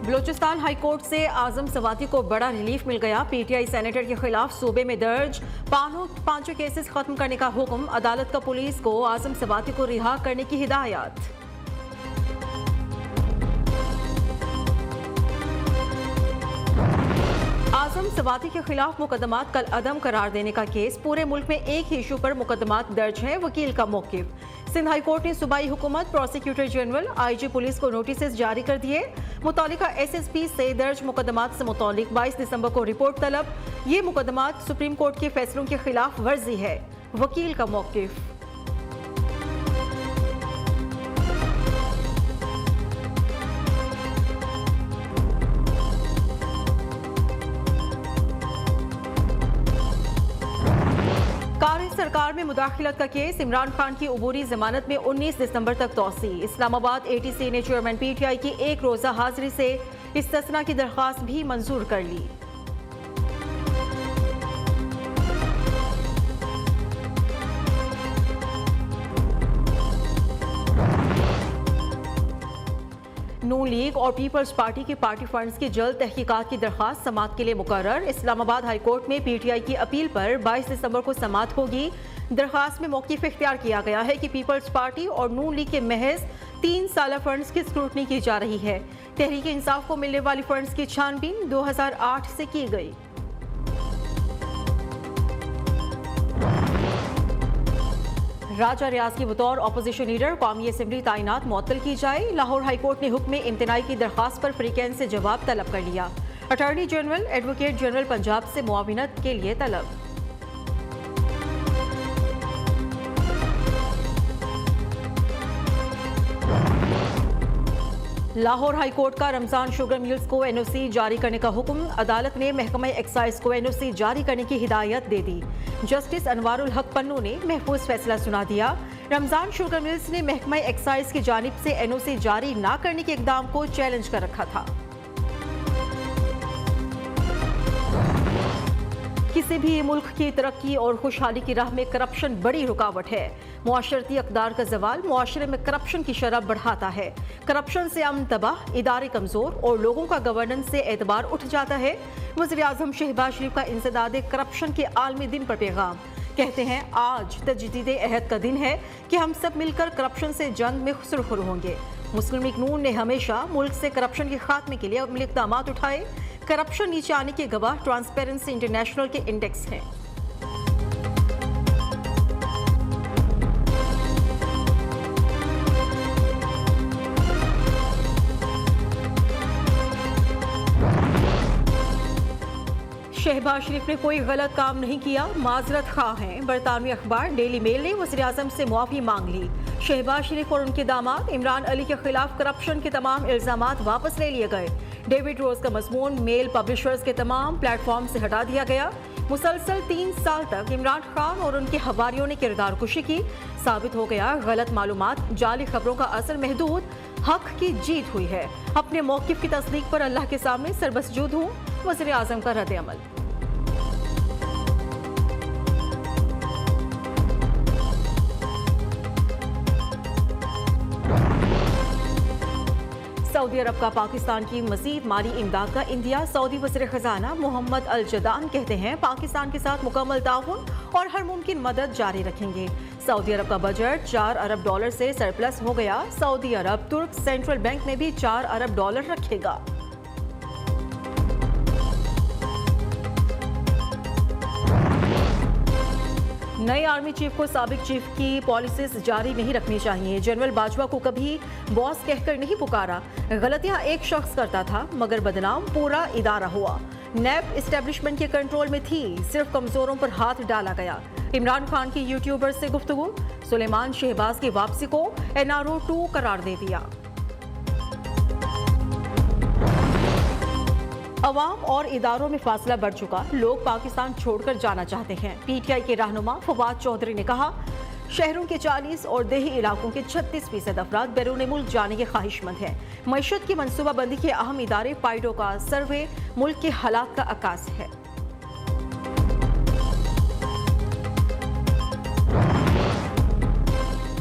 Balochistan high court से आजम सवाती को बड़ा रिलीफ मिल गया। पीटीआई सेनेटर के खिलाफ सूबे में दर्ज पांचों केसेस खत्म करने का हुक्म। अदालत का पुलिस को आजम सवाती को रिहा करने की हिदायत। आजम सवाती के खिलाफ मुकदमात कल अदम करार देने का केस। पूरे मुल्क में एक ही इशू पर मुकदमात दर्ज हैं। वकील का मौकिफ। सिंध हाई कोर्ट ने सूबाई हुकूमत, प्रोसिक्यूटर जनरल, आईजी पुलिस को नोटिस जारी कर दिए। मुतालिका एसएसपी से दर्ज मुकदमात से मुतालिक 22 दिसंबर को रिपोर्ट तलब। ये मुकदमात सुप्रीम कोर्ट के फैसलों के खिलाफ वर्जी है। वकील का मौकिफ। सरकार में मुदाखिलत का केस। इमरान खान की अबूरी जमानत में 19 दिसंबर तक तौसी। इस्लामाबाद एटीसी ने चेयरमैन पीटीआई की एक रोजा हाजिरी से इस्तिस्ना की दरख्वास्त भी मंजूर कर ली। नून लीग और पीपल्स पार्टी के पार्टी फंड्स की जल्द तहकीकात की दरख्वास्त समाअत के लिए मुकर्रर। इस्लामाबाद हाई कोर्ट में पीटीआई की अपील पर 22 दिसंबर को समाअत होगी। दरख्वास्त में मौक़िफ़ इख्तियार किया गया है कि पीपल्स पार्टी और नून लीग के महज 3 साला फंड्स की स्क्रूटनी की जा रही है। तहरीक इंसाफ को मिलने वाली फंड्स की छानबीन 2008 से की गई। राजा रियाज की बतौर अपोजिशन लीडर कौमी असेंबली तैनात मुअत्तल की जाए। लाहौर हाई कोर्ट ने हुक्म इम्तनाई की दरख्वास्त पर फ्रीकैन से जवाब तलब कर लिया। Attorney general, advocate general Punjab से मुआविनत के लिए तलब। लाहौर हाई कोर्ट का रमजान शुगर मिल्स को एनओसी जारी करने का हुक्म। अदालत ने महकमा एक्साइज को एनओसी जारी करने की हिदायत दे दी। जस्टिस अनवारुल हक पन्नू ने महफूज फैसला सुना दिया। रमजान शुगर मिल्स ने महकमा एक्साइज की जानिब से एनओसी जारी न करने के इकदाम को चैलेंज कर रखा था। किसी भी मुल्क की तरक्की और खुशहाली की राह में करप्शन बड़ी रुकावट है। मुआशरती अक़दार का ज़वाल मुआशरे में करप्शन की शरह बढ़ाता है। करप्शन से अमन तबाह, इदारे कमज़ोर और लोगों का गवर्नेंस से एतबार उठ जाता है। वज़ीर आज़म शहबाज शरीफ का इंसदाद करप्शन के आलमी दिन पर पैगाम। कहते हैं आज तजदीद अहद का दिन है कि हम सब मिलकर करप्शन से जंग में सुरखरू होंगे। मुस्लिम लीग नून ने हमेशा मुल्क से करप्शन के खात्मे के लिए अपने इक़दाम उठाए। करप्शन नीचे आने के गवाह ट्रांसपेरेंसी इंटरनेशनल के इंडेक्स हैं। शहबाज शरीफ ने कोई गलत काम नहीं किया, माजरत खा हैं। बरतानवी अखबार डेली मेल ने वज़ीर आज़म से मुआफ़ी मांग ली। शहबाज शरीफ और उनके दामाद इमरान अली के खिलाफ करप्शन के तमाम इल्ज़ामात वापस ले लिए गए। डेविड रोज का मज़मून मेल पब्लिशर्स के तमाम प्लेटफॉर्म से हटा दिया गया। मुसलसल 3 साल तक इमरान खान और उनके हवारियों ने किरदार कुशी की। साबित हो गया गलत मालूमात, जाली खबरों का असर महदूद, हक की जीत हुई है। अपने मौक़िफ़ की तस्दीक पर अल्लाह के सामने सरबसजूद हूँ। वज़ीर आज़म का रद्द अमल। सऊदी अरब का पाकिस्तान की मज़ीद माली इमदाद का इंदिया। सऊदी वज़ीर ख़ज़ाना मोहम्मद अल जदान कहते हैं पाकिस्तान के साथ मुकम्मल ताउन और हर मुमकिन मदद जारी रखेंगे। सऊदी अरब का बजट 4 अरब डॉलर से सरप्लस हो गया। सऊदी अरब तुर्क सेंट्रल बैंक में भी 4 अरब डॉलर रखेगा। नए आर्मी चीफ को साबिक चीफ की पॉलिसीज जारी नहीं रखनी चाहिए। जनरल बाजवा को कभी बॉस कहकर नहीं पुकारा। गलतियां एक शख्स करता था मगर बदनाम पूरा इदारा हुआ। नैब इस्टेब्लिशमेंट के कंट्रोल में थी, सिर्फ कमजोरों पर हाथ डाला गया। इमरान खान की यूट्यूबर से गुफ्तगू। सुलेमान शहबाज की वापसी को एनआरओ 2 करार दे दिया। अवाम और इदारों में फासला बढ़ चुका, लोग पाकिस्तान छोड़कर जाना चाहते हैं। पीटीआई के रहनुमा फवाद चौधरी ने कहा शहरों के 40 और देही इलाकों के 36% अफराद बैरून मुल्क जाने के ख्वाहिशमंद हैं। मईशत की मनसूबाबंदी के अहम इदारे पाइडो का सर्वे मुल्क के हालात का अक्कास है।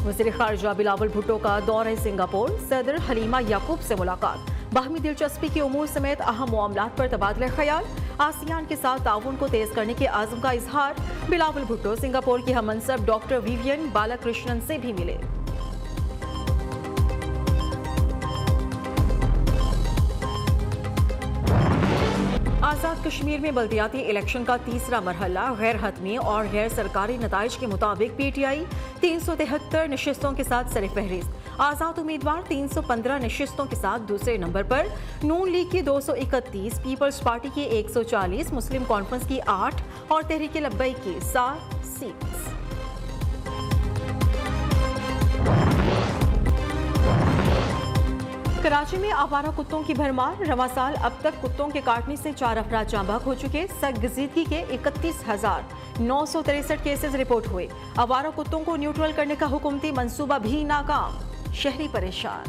वज़ीर ख़ारिजा बिलावल भुट्टो का दौरे सिंगापुर। सदर हलीमा याकूब से मुलाकात। बाहमी दिलचस्पी की उमूर समेत अहम मामलात पर तबादला ख्याल। आसियान के साथ ताउन को तेज करने के आज़म का इजहार। बिलावल भुट्टो सिंगापुर की हममनसब डॉक्टर विवियन बालाकृष्णन से भी मिले। आज़ाद कश्मीर में बल्दियाती इलेक्शन का तीसरा मरहला गैर हतमी और गैर सरकारी नताइज के मुताबिक PTI 373 नशिस्तों के साथ सरफहरिस्त। आज़ाद उम्मीदवार 315 नशिस्तों के साथ दूसरे नंबर पर। नून लीग की 231, पीपल्स पार्टी की 140, मुस्लिम कॉन्फ्रेंस की 8 और तहरीक लब्बैक की 7 सीट्स। कराची में आवारा कुत्तों की भरमार। रवां साल अब तक कुत्तों के काटने से 4 अफराद जाँ बहक हो चुके। संजीदगी के 31,963 केसेस रिपोर्ट हुए। आवारा कुत्तों को न्यूट्रल करने का हुकूमती मंसूबा भी नाकाम। शहरी परेशान।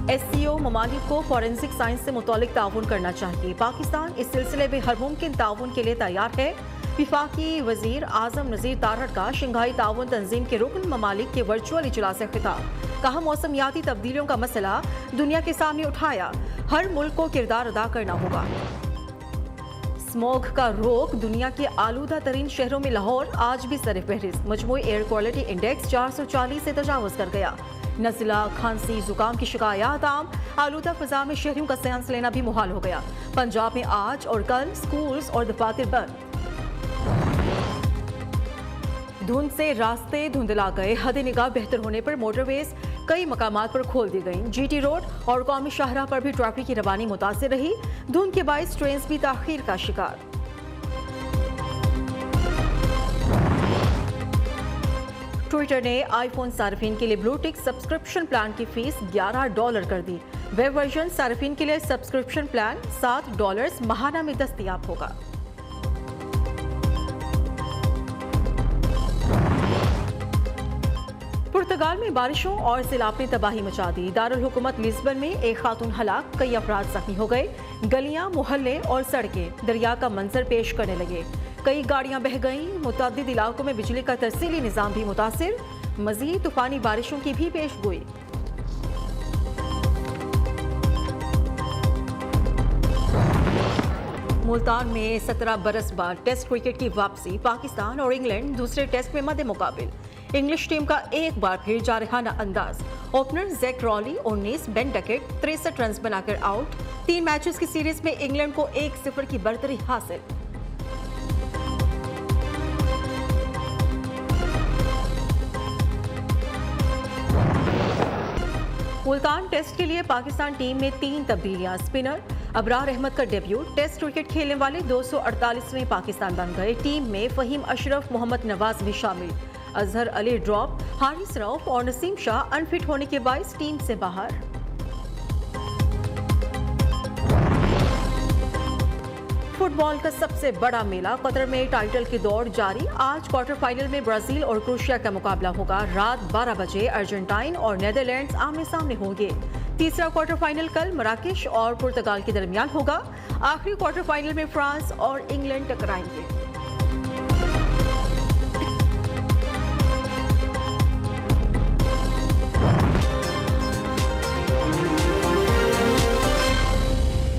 SCO ममालिक को फॉरेंसिक साइंस से मुतालिक ताउन करना चाहिए। पाकिस्तान इस सिलसिले में हर मुमकिन ताउन के लिए तैयार है। विफाकी वजीर आजम नजीर तारहट का शंघाई ताउन तंजीम के रुकन ममालिक के वर्चुअल इजलास से खिताब। कहा मौसमियाती तब्दीलियों का मसला दुनिया के सामने उठाया, हर मुल्क को किरदार अदा करना होगा। स्मॉग का रोक। दुनिया के आलूदा तरीन शहरों में लाहौर आज भी सरफहरिस्त। मजमूई एयर क्वालिटी इंडेक्स 440 से तजावुज कर गया। नज़ला, खांसी, जुकाम की शिकायत आम। आलूदा फजा में शहरियों का सेंस लेना भी मुहाल हो गया। पंजाब में आज और कल स्कूल्स और दफातर बंद। धुंध से रास्ते धुंधला गए। हद निगाह बेहतर होने पर मोटरवेज कई मकामात पर खोल दी गई। GT रोड और कौमी शाहराह पर भी ट्रैफिक की रवानी मुतासिर रही। धुंध के बाइस ट्रेन भी ताखीर का शिकार। ट्विटर ने आईफोन सार्फिन के लिए ब्लू टिक सब्सक्रिप्शन प्लान की फीस $11 कर दी। वेब वर्जन सार्फिन के लिए सब्सक्रिप्शन प्लान $7 माहाना में दस्तयाब होगा। पुर्तगाल में बारिशों और सैलाब ने तबाही मचा दी। दारुल हुकूमत लिस्बन में एक खातून हलाक, कई अफराद जख्मी हो गए। गलियां, मोहल्ले और सड़कें दरिया का मंजर पेश करने लगे। कई गाड़ियां बह गईं। मुतअद्दिद इलाकों में बिजली का तरसीली निज़ाम भी मुतासिर। मजीद तूफानी बारिशों की भी पेशगोई। मुल्तान में 17 बरस बाद टेस्ट क्रिकेट की वापसी। पाकिस्तान और इंग्लैंड दूसरे टेस्ट में मद्दे मुकाबिल। इंग्लिश टीम का एक बार फिर जारहाना अंदाज। Opener Jack Crawley 19, Ben Duckett 63 run बनाकर आउट। 3 मैचेस की सीरीज में इंग्लैंड को 1-0 की बढ़तरी हासिल। मुल्तान टेस्ट के लिए पाकिस्तान टीम में 3 तब्दीलियां। स्पिनर अबरार अहमद का डेब्यूट। टेस्ट क्रिकेट खेलने वाले 248वें पाकिस्तान बन गए। टीम में फहीम अशरफ, मोहम्मद नवाज भी शामिल। अजहर अली ड्रॉप। हारिस रऊफ और नसीम शाह अनफिट होने के बायस टीम से बाहर। फुटबॉल का सबसे बड़ा मेला कतर में टाइटल की दौड़ जारी। आज क्वार्टर फाइनल में ब्राजील और क्रोएशिया का मुकाबला होगा। रात 12 बजे अर्जेंटाइन और नेदरलैंड्स आमने सामने होंगे। तीसरा क्वार्टर फाइनल कल मराकेश और पुर्तगाल के दरमियान होगा। आखिरी क्वार्टर फाइनल में फ्रांस और इंग्लैंड टकराएंगे।